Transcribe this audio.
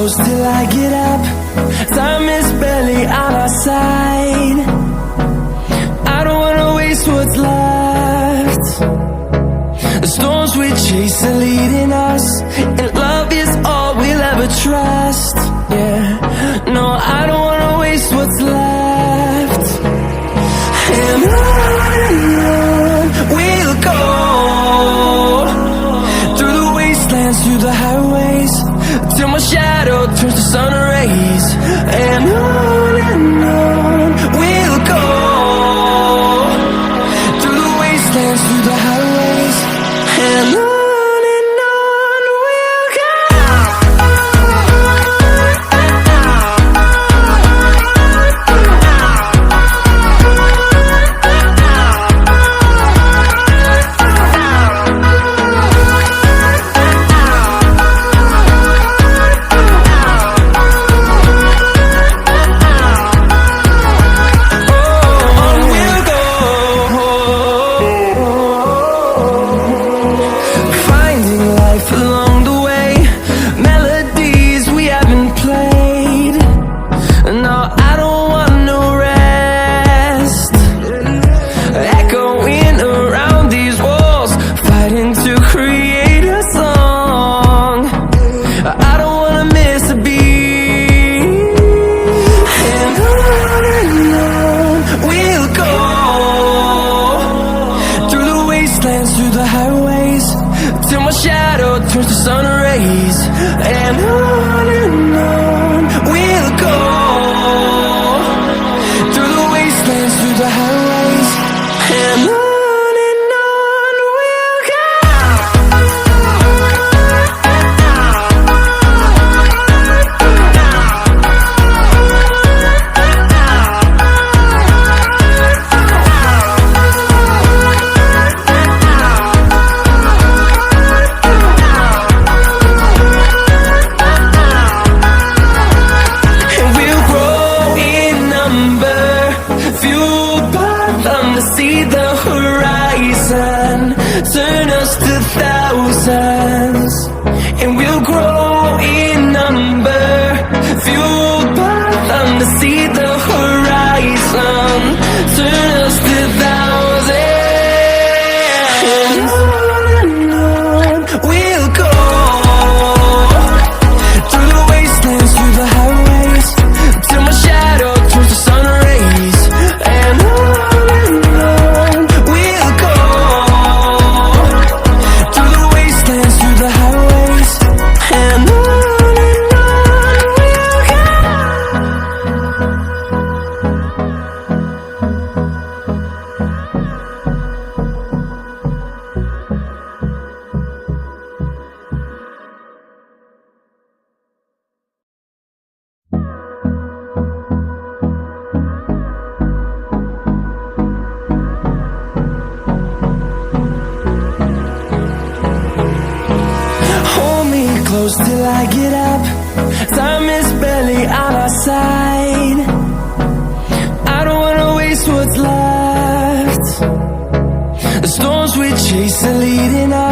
close till I get up. Time is barely on our side. I don't wanna waste what's left. The storms we chase are leading us, and love is all we'll ever trust. Yeah, no, I don't wanna waste what's left. And on we'll go, through the wastelands, through the highways, till my shadow turns to sun rays. And on we'll go, through the wastelands, through the highways, and on we'll go. Through the highways, till my shadow turns to sun rays. And on we'll go, through the wastelands, through the highways, and on we'll go. See the horizon, turn us to thousands, and we'll grow in number, fueled by them. To see the horizon, turn us to thousands, and on we'll go, through the wastelands, through the highways, till my shadow turns to sun rays. And close till I get up. Time is barely on our side. I don't wanna waste what's left. The storms we chase are leading us.